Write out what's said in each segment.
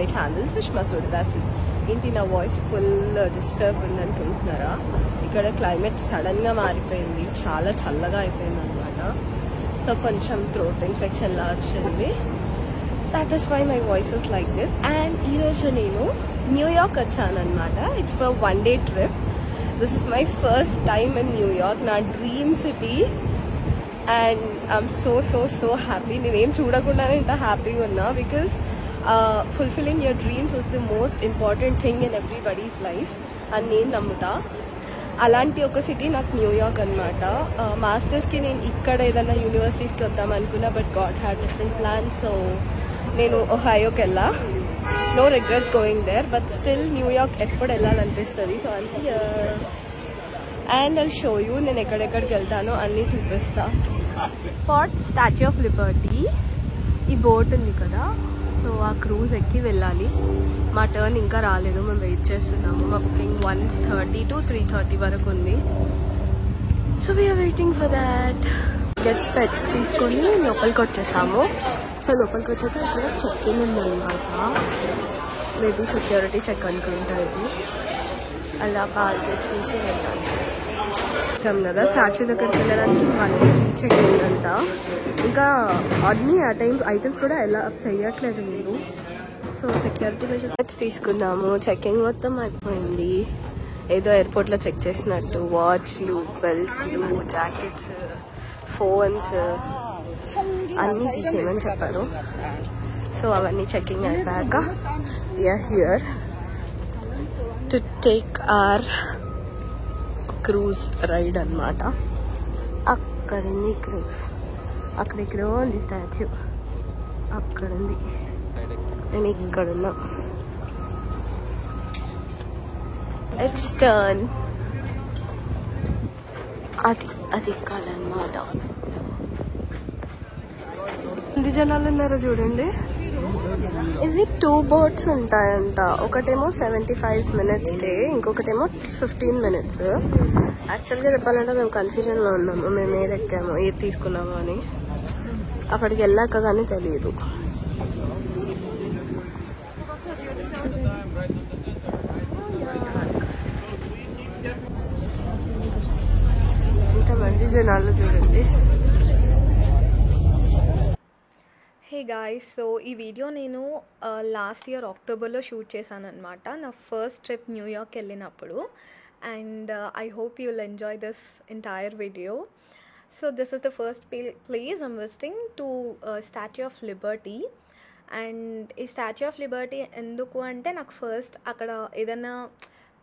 My channel Sushma సుడిదాసి. ఏంటి నా voice full disturb ఉందనుకుంటున్నారా? ఇక్కడ క్లైమేట్ సడన్గా మారిపోయింది, చాలా చల్లగా అయిపోయింది అనమాట. సో కొంచెం థ్రోట్ ఇన్ఫెక్షన్ లా వచ్చింది. That is why my voice is like this. And ఈరోజు నేను న్యూయార్క్ వచ్చానమాట. It's for 1 day trip. This is my first time in New York, నా dream city. And I'm so happy. నేనేం చూడకుండానే ఇంత హ్యాపీగా ఉన్నా. Because fulfilling your dreams is the most important thing in everybody's life అని నేను నమ్ముతా. అలాంటి ఒక సిటీ నాకు న్యూయార్క్ అనమాట. మాస్టర్స్కి నేను ఇక్కడ ఏదైనా యూనివర్సిటీస్కి వద్దాం అనుకున్నా, but god had different plans. So నేను ఒహాయోకి వెళ్ళా. No regrets going there, but still New York ఎప్పుడు వెళ్ళాలనిపిస్తుంది. సో అంటే అండ్ ఐల్ షో యూ నేను ఎక్కడెక్కడికి వెళ్తానో అన్నీ చూపిస్తా. Spot statue of liberty. ఈ బోట్ ఉంది కదా, సో ఆ క్రూజ్ ఎక్కి వెళ్ళాలి. మా టర్న్ ఇంకా రాలేదు, మేము వెయిట్ చేస్తున్నాము. మా బుకింగ్ 1:30 to 3:30 వరకు ఉంది. So we're waiting for that. గెట్స్ తీసుకొని లోపలికి వచ్చేసాము. సో లోపలికి వచ్చాక ఇక్కడ చెక్ ఇన్ ఉందన్నమాట. మేబీ సెక్యూరిటీ చెక్ అనుకుంటా ఇది. అలా బార్గేట్స్ నుంచి వెళ్ళాలి. వచ్చాం కదా, స్టాచ్యూ దగ్గరికి వెళ్ళడానికి 1 day చెక్ ఇన్ అంట. ఇంకా అన్ని ఐటమ్స్ కూడా ఎలా చెయ్యట్లేదు మీరు. సో సెక్యూరిటీ మెజర్స్ తీసుకున్నాము. చెక్కింగ్ మొత్తం అయిపోయింది. ఏదో ఎయిర్పోర్ట్లో చెక్ చేసినట్టు. వాచ్లు, బెల్ట్లు, జాకెట్స్, ఫోన్స్ అన్నీ తీసేయమని చెప్పారు. సో అవన్నీ చెక్కింగ్ అయిపోయాక we're here to take our cruise ride అనమాట. అక్కడుంది క్రూజ్, అక్కడెక్కడో ఉంది స్టాచ్యూ, అక్కడుంది. నేను ఇక్కడున్నా. It's turn. అది ఎక్కాలన్నమాట. ఎంతమంది జనాలు ఉన్నారో చూడండి. ఇవి 2 boats ఉంటాయంట. ఒకటేమో 75 minutes స్టే, ఇంకొకటేమో 15 minutes. యాక్చువల్గా చెప్పాలంటే మేము కన్ఫ్యూజన్లో ఉన్నాము, మేము ఏది ఎక్కాము ఏది తీసుకున్నాము అని. అక్కడికి వెళ్ళాక కానీ తెలియదు. ఇంతమంది జనాలు చూడండి. హే గాయ్స్, సో ఈ వీడియో నేను లాస్ట్ ఇయర్ అక్టోబర్లో షూట్ చేశాను అనమాట, నా ఫస్ట్ ట్రిప్ న్యూయార్క్ వెళ్ళినప్పుడు. And I hope you will enjoy this entire video. So this is the first place I'm visiting to statue of liberty. And ఈ statue of Liberty ఎందుకు అంటే, నాకు first అక్కడ ఏదైనా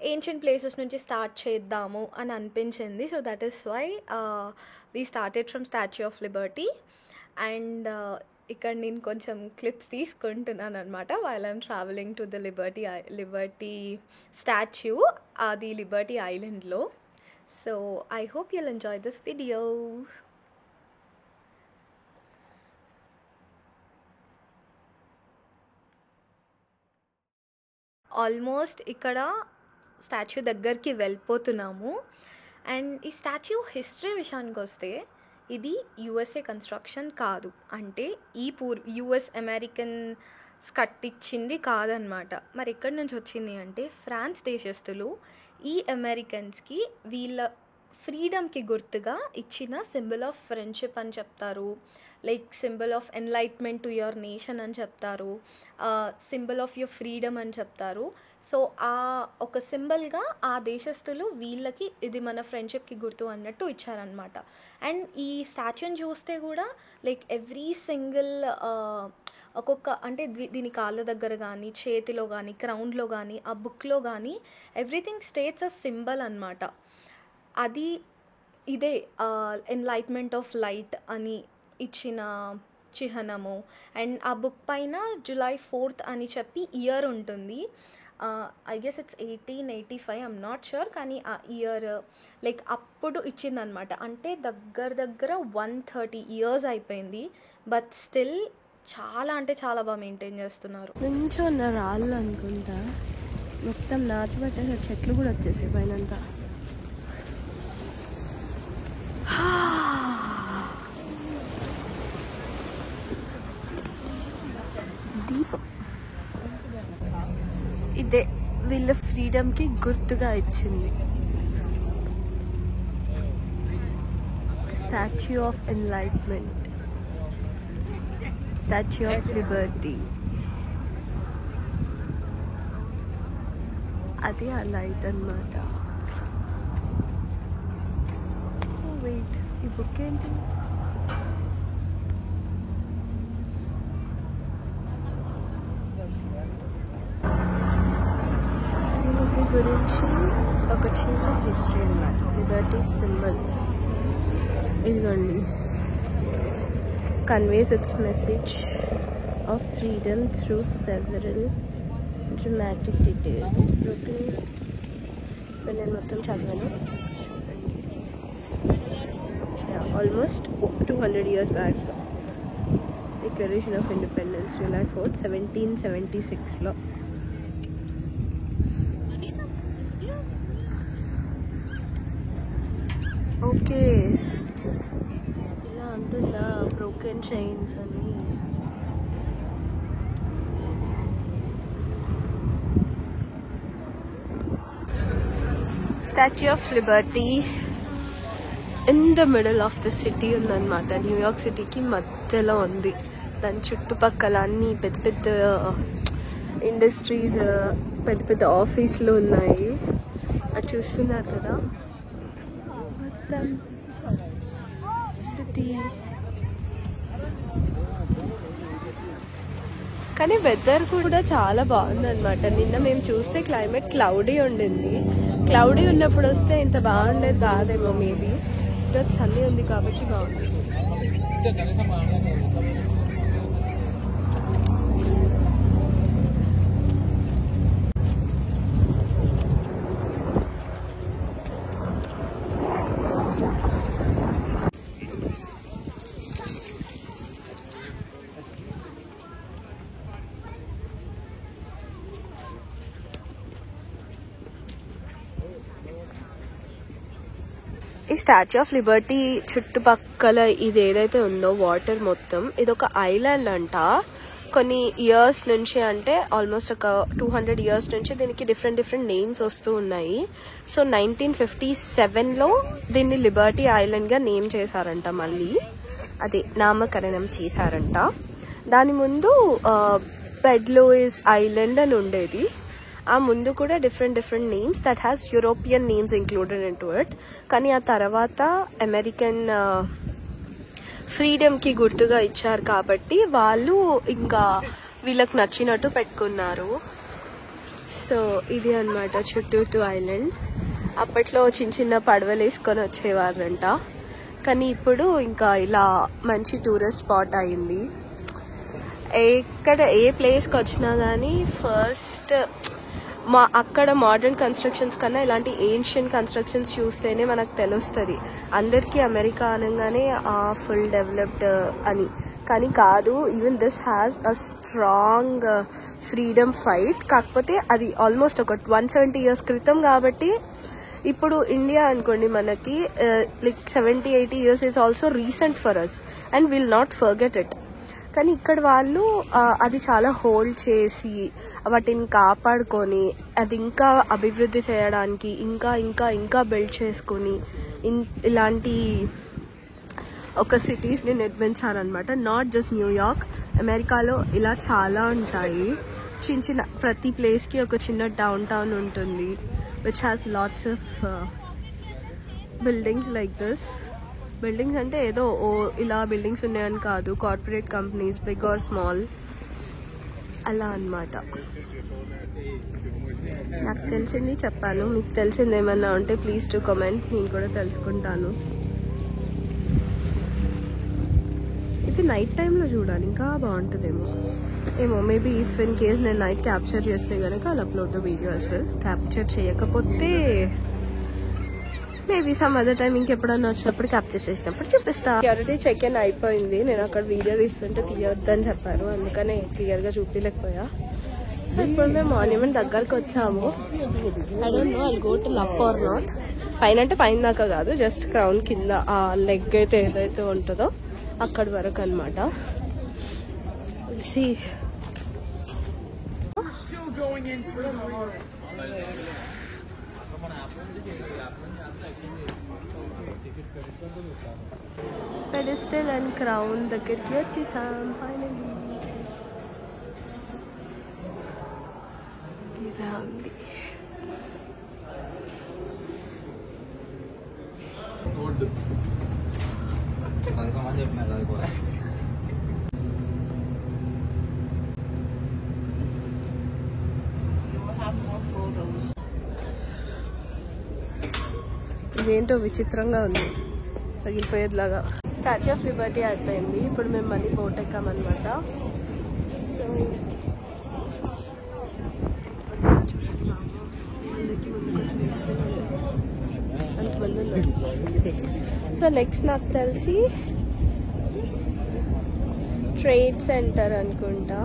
ఏన్షియంట్ ప్లేసెస్ నుంచి start చేద్దాము అని అనిపించింది. So that is why we started from statue of liberty. And ఇక్కడ నేను కొంచెం క్లిప్స్ తీసుకుంటున్నాను అనమాట while I'm travelling to the liberty statue. అది లిబర్టీ ఐలాండ్లో. So I hope you'll enjoy this video. Almost ఇక్కడ స్టాచ్యూ దగ్గరికి వెళ్ళిపోతున్నాము. అండ్ ఈ స్టాచ్యూ హిస్టరీ విషయానికి వస్తే, ఇది యుఎస్ఏ కన్స్ట్రక్షన్ కాదు. అంటే ఈ యుఎస్ అమెరికన్స్ కట్టించింది కాదనమాట. మరి ఎక్కడి నుంచి వచ్చింది అంటే, ఫ్రాన్స్ దేశస్తులు ఈ అమెరికన్స్కి వీళ్ళ ఫ్రీడమ్కి గుర్తుగా ఇచ్చిన సింబల్ ఆఫ్ ఫ్రెండ్షిప్ అని చెప్తారు. Like symbol of enlightenment to your nation అని చెప్తారు. సింబల్ ఆఫ్ యువర్ ఫ్రీడమ్ అని చెప్తారు. సో ఆ ఒక సింబల్గా ఆ దేశస్తులు వీళ్ళకి ఇది మన ఫ్రెండ్షిప్కి గుర్తు అన్నట్టు ఇచ్చారనమాట. అండ్ ఈ స్టాచ్యూని చూస్తే కూడా లైక్ ఎవ్రీ సింగిల్ ఒక్కొక్క అంటే దీని కాళ్ళ దగ్గర కానీ, చేతిలో కానీ, క్రౌన్లో కానీ, ఆ బుక్లో కానీ ఎవ్రీథింగ్ స్టేట్స్ అ సింబల్ అనమాట. అది ఇదే ఎన్లైట్మెంట్ ఆఫ్ లైట్ అని ఇచ్చిన చిహ్నము. అండ్ ఆ బుక్ పైన July 4th అని చెప్పి ఇయర్ ఉంటుంది. I guess it's 1885, I'm not sure. కానీ ఆ ఇయర్ లైక్ అప్పుడు ఇచ్చిందనమాట. అంటే దగ్గర 130 years అయిపోయింది. బట్ స్టిల్ చాలా అంటే చాలా బాగా మెయింటైన్ చేస్తున్నారు. నుంచో ఉన్న రాళ్ళు అనుకుంటా, మొత్తం నాచిపట్టేసే చెట్లు కూడా వచ్చేసాయి పైనంతా. దీపం ఇదే వీళ్ళ ఫ్రీడమ్కి గుర్తుగా ఇచ్చింది. Statue of enlightenment, statue of Liberty. అది ఆ లైట్ అన్నమాట. వెయిట్, ఈ బుక్ ఏంటి? దీనికి గురించి ఒక చిన్న హిస్టరీ అన్నమాట. లిబర్టీ సింబల్ ఇదిగోండి. Conveys its message of freedom through several dramatic details. నేను మొత్తం చదివాను. Almost 200 years back declaration of independence, July 4, 1776లో. ఓకే, ఇలా అంటుందా బ్రోకెన్ చైన్స్ అని. Statue of liberty in the middle of the city ఉందన్నమాట. న్యూయార్క్ సిటీకి మధ్యలో ఉంది. దాని చుట్టుపక్కల అన్ని పెద్ద పెద్ద ఇండస్ట్రీస్, పెద్ద పెద్ద ఆఫీసులు ఉన్నాయి. అది చూస్తున్నారు కదా మొత్తం సిటీ. కానీ వెదర్ కూడా చాలా బాగుందన్నమాట. నిన్న మేము చూస్తే క్లైమేట్ క్లౌడీ ఉండింది. క్లౌడీ ఉన్నప్పుడు వస్తే ఇంత బాగుండేది కాదేమో మేబీ. ఈరోజు సన్నీ ఉంది కాబట్టి బాగుంది. ఈ స్టాచ్యూ ఆఫ్ లిబర్టీ చుట్టుపక్కల ఇది ఏదైతే ఉందో వాటర్ మొత్తం, ఇది ఒక ఐలాండ్ అంట. కొన్ని ఇయర్స్ నుంచి, అంటే ఆల్మోస్ట్ ఒక 200 years నుంచి దీనికి డిఫరెంట్ నేమ్స్ వస్తూ ఉన్నాయి. సో 1957లో దీన్ని లిబర్టీ ఐలాండ్ గా నేమ్ చేశారంట. మళ్ళీ అదే నామకరణం చేశారంట. దాని ముందు బెడ్లోయిస్ ఐలాండ్ అని ఉండేది. ఆ ముందు కూడా different names that has European names included in to it. కానీ ఆ తర్వాత అమెరికన్ ఫ్రీడమ్కి గుర్తుగా ఇచ్చారు కాబట్టి వాళ్ళు ఇంకా వీళ్ళకి నచ్చినట్టు పెట్టుకున్నారు. సో ఇది అన్నమాట చుట్టూతు ఐలాండ్. అప్పట్లో చిన్న పడవలు వేసుకొని వచ్చేవారంట. కానీ ఇప్పుడు ఇంకా ఇలా మంచి టూరిస్ట్ స్పాట్ అయింది. ఎక్కడ ఏ ప్లేస్కి వచ్చినా కానీ ఫస్ట్ అక్కడ మోడర్న్ కన్స్ట్రక్షన్స్ కన్నా ఇలాంటి ఏన్షియన్ కన్స్ట్రక్షన్స్ చూస్తేనే మనకు తెలుస్తుంది. అందరికీ అమెరికా అనగానే ఫుల్ డెవలప్డ్ అని, కానీ కాదు. Even this has a strong freedom fight. కాకపోతే అది ఆల్మోస్ట్ ఒక 170 years క్రితం కాబట్టి ఇప్పుడు ఇండియా అనుకోండి మనకి like 70-80 years is also recent for us and will not forget it. కానీ ఇక్కడ వాళ్ళు అది చాలా హోల్డ్ చేసి వాటిని కాపాడుకొని అది ఇంకా అభివృద్ధి చేయడానికి ఇంకా బిల్డ్ చేసుకొని ఇలాంటి ఒక సిటీస్ని నిర్మించారనమాట. నాట్ జస్ట్ న్యూయార్క్, అమెరికాలో ఇలా చాలా ఉంటాయి. చిన్న ప్రతి ప్లేస్కి ఒక చిన్న డౌన్ టౌన్ ఉంటుంది which has lots of buildings like this. Buildings అంటే ఏదో ఇలా బిల్డింగ్స్ ఉన్నాయని కాదు, corporate companies big or small అలా అన్నమాట. నాకు తెలిసింది చెప్పాను. మీకు తెలిసింది ఏమన్నా ఉంటే ప్లీజ్ టు కామెంట్, నేను కూడా తెలుసుకుంటాను. ఇది నైట్ టైంలో చూడాలి, ఇంకా బాగుంటుందేమో. ఏమో మేబీ ఇఫ్ ఇన్ కేస్ నేను నైట్ క్యాప్చర్ చేస్తే కనుక అలా upload the video as well. Capture చేయకపోతే మేబీ సమ్ అదర్ టైం ఇంకెప్పుడన్నా వచ్చినప్పుడు క్యాప్చర్ చేసినప్పుడు చూపిస్తా. సెక్యూరిటీ చెక్ ఇన్ అయిపోయింది. నేను అక్కడ వీడియో తీస్తుంటే తీయొద్దని చెప్పారు, అందుకనే క్లియర్గా చూపించలేకపోయా. సో ఇప్పుడు మేము మాన్యుమెంట్ దగ్గరకు వచ్చాము. I don't know I go to up or not. పైన అంటే పైన దాకా కాదు, జస్ట్ క్రౌన్ కింద ఆ లెగ్ అయితే ఏదైతే ఉంటుందో అక్కడి వరకు అనమాట. still going in through the door. Pedestal and crown దగ్గరికి వచ్చేసాం ఫైనల్లీ. ఇలా ఉంది. ఇదేంటో విచిత్రంగా ఉంది, పగిలిపోయేదిలాగా. స్టాచ్యూ ఆఫ్ లిబర్టీ అయిపోయింది. ఇప్పుడు మేము మళ్ళీ బోట్ ఎక్కామన్నమాట. సో అంతమంది ఉన్నారు. సో నెక్స్ట్ నాకు తెలిసి ట్రేడ్ సెంటర్ అనుకుంటా,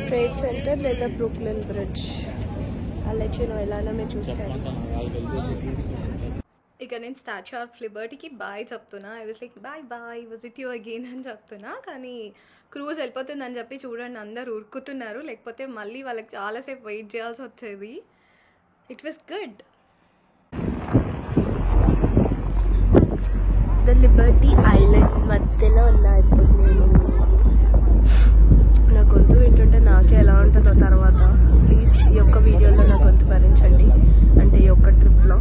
ట్రేడ్ సెంటర్ లేదా బ్రూక్లిన్ బ్రిడ్జ్. అలా ఎలానో మీరు చూస్తాను. ఇక నేను స్టాచ్యూ ఆఫ్ లిబర్టీకి బాయ్ చెప్తున్నా. I was like bye bye visit you again అని చెప్తున్నా. కానీ క్రూజ్ వెళ్ళిపోతుందని చెప్పి చూడండి అందరు ఉరుకుతున్నారు, లేకపోతే మళ్ళీ వాళ్ళకి చాలాసేపు వెయిట్ చేయాల్సి వచ్చేది. It was good. The Liberty island మధ్యలో ఉన్నా ఇప్పుడు నేను. నా గొంతు వింటుంటే నాకే ఎలా ఉంటుందో తర్వాత. ప్లీజ్ ఈ యొక్క వీడియోలో నా గొంతు భరించండి, అంటే ఈ యొక్క ట్రిప్లో.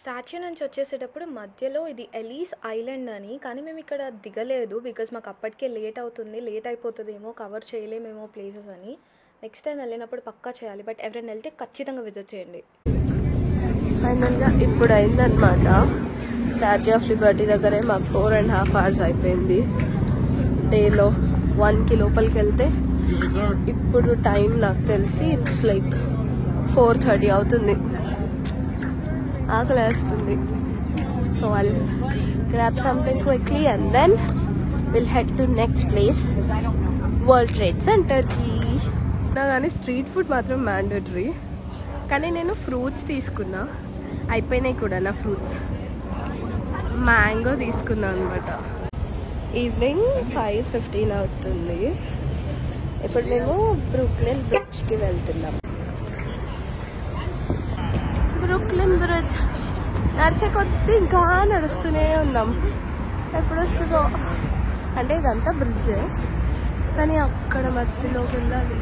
స్టాచ్యూ నుంచి వచ్చేసేటప్పుడు మధ్యలో ఇది ఎలీస్ ఐలాండ్ అని, కానీ మేము ఇక్కడ దిగలేదు బికాజ్ మాకు అప్పటికే లేట్ అవుతుంది, లేట్ అయిపోతుందేమో, కవర్ చేయలేమేమో ప్లేసెస్ అని. నెక్స్ట్ టైం వెళ్ళినప్పుడు పక్కా చేయాలి, బట్ ఎవరైనా వెళ్తే ఖచ్చితంగా విజిట్ చేయండి. ఫైనల్గా ఇప్పుడు అయిందనమాట. స్టాచ్యూ ఆఫ్ లిబర్టీ దగ్గరే మాకు 4.5 hours అయిపోయింది. డేలో 1కి లోపలికి వెళ్తే ఇప్పుడు టైం నాకు తెలిసి ఇట్స్ లైక్ 4:30 అవుతుంది. ఆకలి వేస్తుంది. So I'll grab something quickly and then will head to next place, world trade సెంటర్కి. కానీ స్ట్రీట్ ఫుడ్ మాత్రం మ్యాండేటరీ. కానీ నేను ఫ్రూట్స్ తీసుకున్నా, అయిపోయినాయి కూడా నా ఫ్రూట్స్. మ్యాంగో తీసుకున్నా అనమాట. ఈవినింగ్ 5:15 అవుతుంది. ఇప్పుడు మేము బ్రూక్లిన్ బ్రిడ్జ్కి వెళ్తున్నాం. బ్రూక్లిన్ బ్రిడ్జ్ నడిచే కొద్ది ఇంకా నడుస్తూనే ఉన్నాం. ఎప్పుడు వస్తుందో, అంటే ఇదంతా బ్రిడ్జే కానీ అక్కడ మధ్యలోకి వెళ్ళాలి.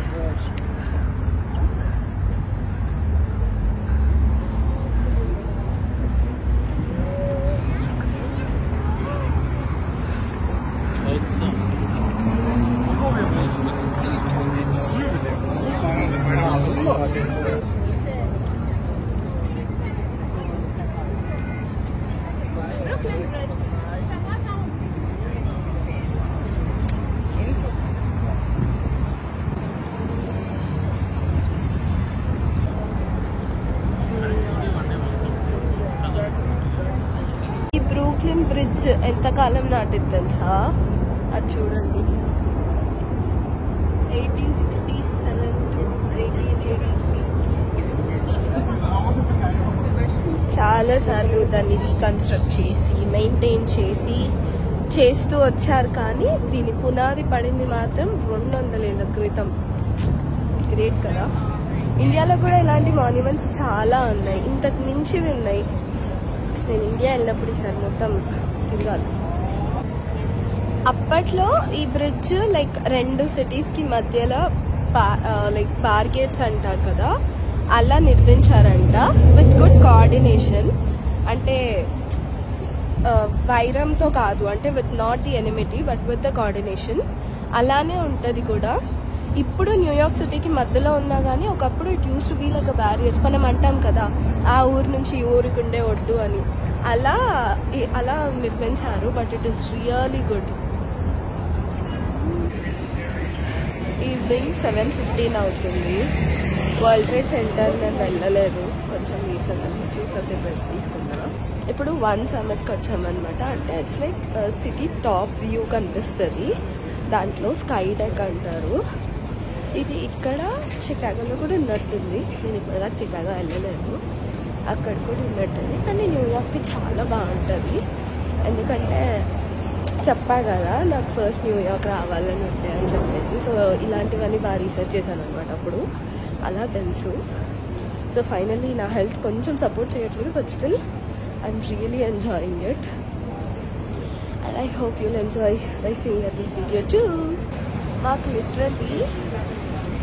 బ్రూక్లిన్ బ్రిడ్జ్ ఎంతకాలం నాటిది తెలుసా? అది చూడండి, 1867 చాలాసార్లు దాన్ని రీకన్స్ట్రక్ట్ చేసి మెయింటైన్ చేస్తూ వచ్చారు. కానీ దీని పునాది పడింది మాత్రం 200 ఏళ్ల క్రితం. గ్రేట్ కదా. ఇండియాలో కూడా ఇలాంటి మాన్యుమెంట్స్ చాలా ఉన్నాయి, ఇంతకు మించివి ఉన్నాయి. నేను ఇండియా వెళ్ళినప్పుడు ఈసారి మొత్తం తిరగాలి. అప్పట్లో ఈ బ్రిడ్జ్ లైక్ 2 సిటీస్కి మధ్యలో లైక్ బార్గేట్స్ అంటారు కదా, అలా నిర్మించారంట విత్ గుడ్ కోఆర్డినేషన్. అంటే వైరంతో కాదు, అంటే with not the enmity but with the coordination. అలానే ఉంటుంది కూడా. ఇప్పుడు న్యూయార్క్ సిటీకి మధ్యలో ఉన్నా కానీ ఒకప్పుడు it used to be like a barriers. మనం అంటాం కదా ఆ ఊరు నుంచి ఈ ఊరికి ఉండే ఒడ్డు అని, అలా నిర్మించారు. But it is really good. Evening 7:15 అవుతుంది. వరల్డ్ ట్రేడ్ సెంటర్ నేను వెళ్ళలేదు, కొంచెం రీసెంట్ నుంచి కాసేపు రెస్ట్ తీసుకున్నాను. ఇప్పుడు 1 సమ్మిట్కి వచ్చామన్నమాట. అంటే it's like city top view కనిపిస్తుంది. దాంట్లో స్కై డెక్ అంటారు. ఇది ఇక్కడ చికాగోలో కూడా ఉన్నట్టుంది. నేను ఇప్పటిదాకా చికాగో వెళ్ళలేదు, అక్కడ కూడా ఉన్నట్టుంది. కానీ న్యూయార్క్కి చాలా బాగుంటుంది, ఎందుకంటే చెప్పా కదా నాకు ఫస్ట్ న్యూయార్క్ రావాలని ఉండే అని చెప్పేసి. సో ఇలాంటివన్నీ బాగా రీసెర్చ్ చేశాను అనమాట అప్పుడు, అలా తెలుసు. సో ఫైనల్లీ నా హెల్త్ కొంచెం సపోర్ట్ చేయట్లేదు, but still I'm really enjoying it and I hope you'll enjoy by seeing at this video two. మాకు లిటరల్లీ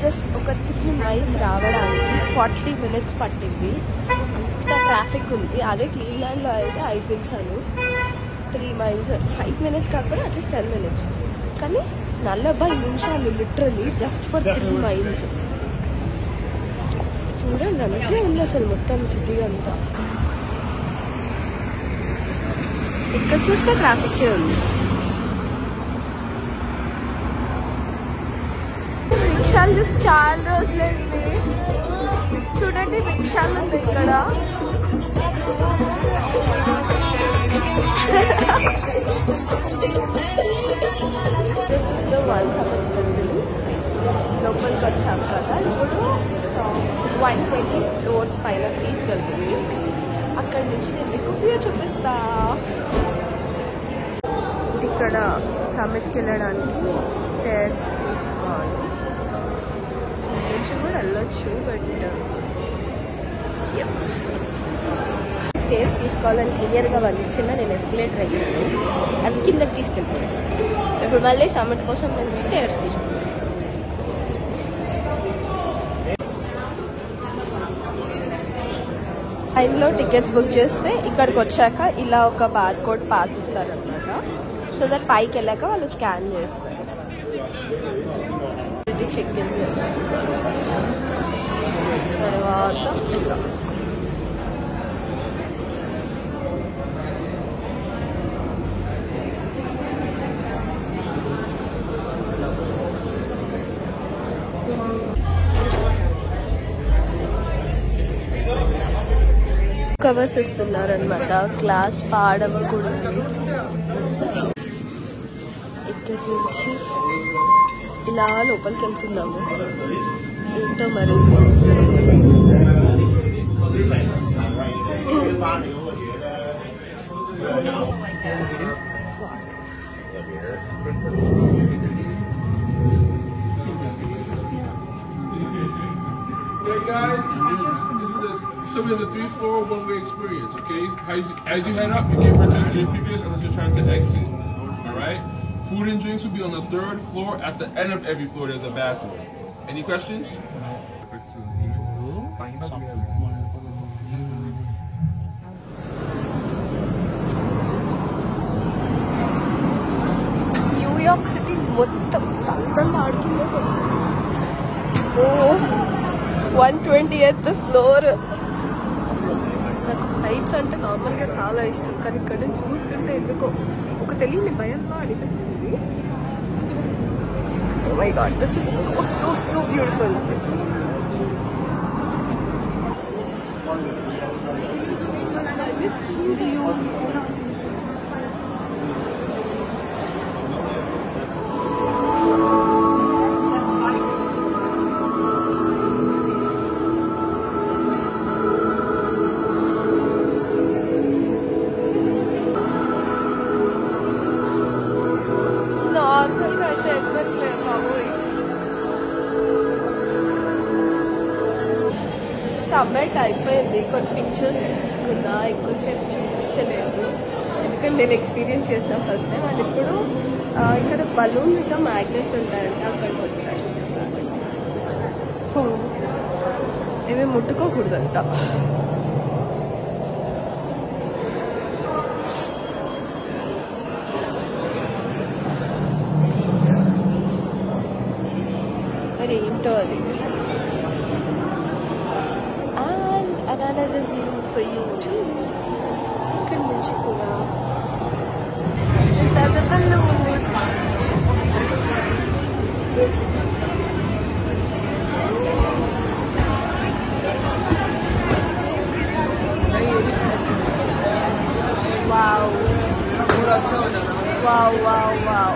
జస్ట్ ఒక 3 miles రావడానికి 40 minutes పట్టింది. అంత ట్రాఫిక్ ఉంది. అదే క్లీవ్లాండ్లో అయితే అయిపోయించాను 3 miles 5 minutes కాకపోతే అట్లీస్ట్ 10 minutes, కానీ 40 నిమిషాలు లిటరల్లీ జస్ట్ ఫర్ 3 miles. చూడండి అంతే ఉంది అసలు మొత్తం సిటీ అంతా. ఇక్కడ చూస్తే ట్రాఫిక్కే ఉంది. రిక్షాలు చూసి చాలా రోజులైంది. చూడండి రిక్షాలు ఉంది ఇక్కడ. This is the one summer building. లోపలికి వచ్చాం కదా, ఇప్పుడు 120 floors పైన తీసుకెళ్తుంది. అక్కడి నుంచి నేను మీకు వ్యూ చూపిస్తా. ఇక్కడ సమ్మిట్కి వెళ్ళడానికి స్టేర్స్ తీసుకోవాలి. నుంచి కూడా వెళ్ళొచ్చు, బట్ స్టేర్స్ తీసుకోవాలని క్లియర్గా వాళ్ళు ఇచ్చిన నేను ఎస్కలేటర్ అయ్యాను, అది కిందకి తీసుకెళ్తాను. ఇప్పుడు మళ్ళీ సమ్మిట్ కోసం నేను స్టేర్స్ తీసుకుంటాను. లైన్లో టికెట్స్ బుక్ చేస్తే ఇక్కడికి వచ్చాక ఇలా ఒక బార్కోడ్ పాస్ ఇస్తారనమాట. సో దట్ పైకి వెళ్ళాక వాళ్ళు స్కాన్ చేస్తారు. చెక్ ఇన్ చేస్తారు. తర్వాత ఇలా కవర్స్ ఇస్తున్నారనమాట. క్లాస్ పాడవకూడదు. ఇక్కడి నుంచి ఇలా లోపలికి వెళ్తున్నాము. ఏంటో మరి Hey guys, this is a 3-floor one-way experience. Okay, as you head up, you get returned to your previous unless you're trying to exit. All right. Food and drinks will be on the 3rd floor. At the end of every floor, there's a bathroom. Any questions? New York city మొత్తం తలతల్లాడుతుంది అసలు. 120th floor. నాకు heights అంటే నార్మల్గా చాలా ఇష్టం, కానీ ఇక్కడ నుంచి చూస్తుంటే ఎందుకో ఒక తెలియని భయంలా అనిపిస్తుంది. Oh my god, this is so beautiful. I missed you. నార్మల్గా అయితే ఎవరు లేదు బాబోయ్. సబ్మిట్ అయిపోయింది. కొన్ని పిక్చర్స్ తీసుకున్నా, ఎక్కువసేపు చూపించలేదు ఎందుకంటే నేను ఎక్స్పీరియన్స్ చేసిన ఫస్ట్ టైం. అది ఇప్పుడు ఇక్కడ బలూన్ ఇంకా మ్యాగ్నెట్స్ ఉంటాయంటే అక్కడికి వచ్చా చూపిస్తాను. ఇవి ముట్టుకోకూడదంట. మరి ఏంటో అది. And another view for you too. ఇక్కడి నుంచి కూడా wow. Wow, wow, wow.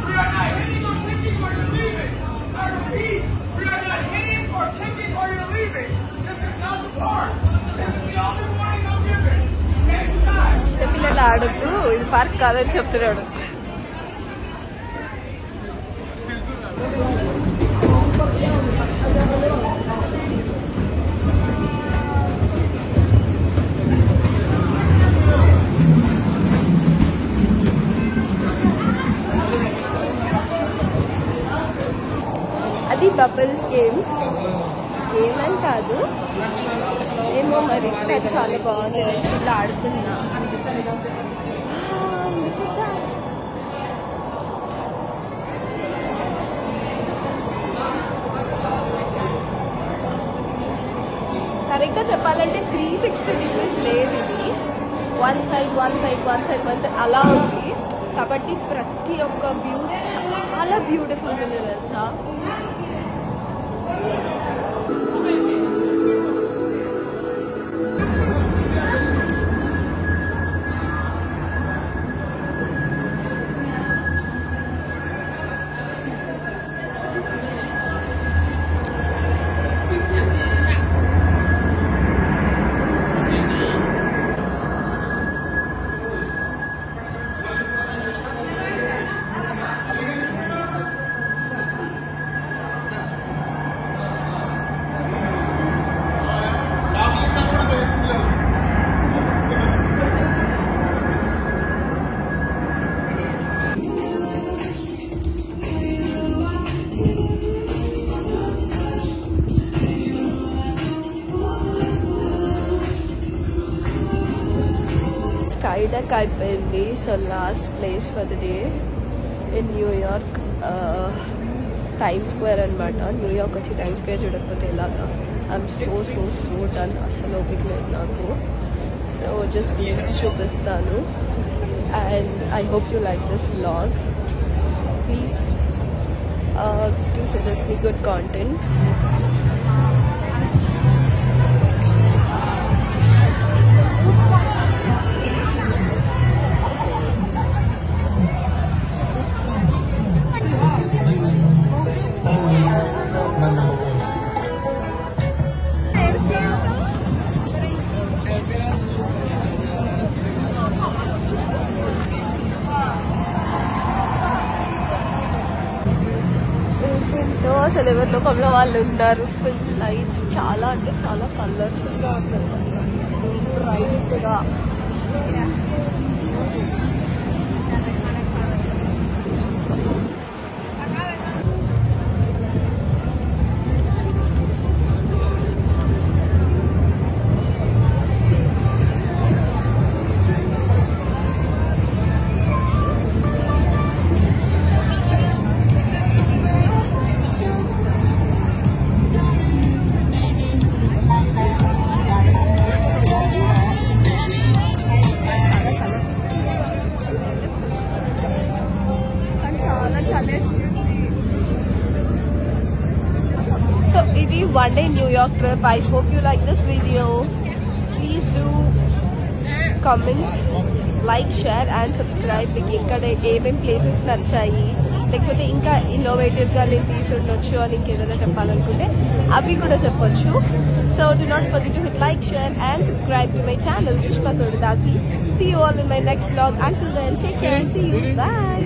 We are not hitting or kicking or you're leaving. I repeat, we are not hitting or kicking or you're leaving. This is not the park. This is the only warning I'm giving. Next time. అబద్ధాలు ఆడద్దు, ఇది park కాదని చెప్తున్నాడు. అది bubbles game అని కాదు, ఏమో మరి చాలా బాగుంది. ఇలా ఆడుతున్నా. కరెక్ట్గా చెప్పాలంటే 360 degrees లేదు, ఇది వన్ సైడ్ అలా ఉంది. కాబట్టి ప్రతి ఒక్క వ్యూ చాలా బ్యూటిఫుల్ ఉంది తెలుసా. స్కై డక్ అయిపోయింది. So last place for the day in New York, time square అనమాట. న్యూయార్క్ వచ్చి టైమ్ స్క్వేర్ చూడకపోతే ఎలాగా. ఐఎమ్ సో డన్, అసలు ఓపిక లేదు నాకు. సో జస్ట్ లింక్స్ చూపిస్తాను. And I hope you like this vlog. Please do suggest me good content. అసలు ఎవరి లోకంలో వాళ్ళు ఉన్నారు. ఫుల్ లైట్స్, చాలా అంటే చాలా కలర్ఫుల్గా ఉంటుంది, బ్రైట్గా. So ఇది one day New York trip. I hope you like this video. Please do comment, like, share and subscribe. మీకు ఇక్కడ ఏమేం ప్లేసెస్ నచ్చాయి, లేకపోతే ఇంకా ఇన్నోవేటివ్గా నేను తీసి ఉండొచ్చు అని ఇంకేదైనా చెప్పాలనుకుంటే అవి కూడా చెప్పొచ్చు. So do not forget to hit like, share and subscribe to my channel Sushma Sordasi. See you all in my next vlog. Until then, take care. See you. Bye.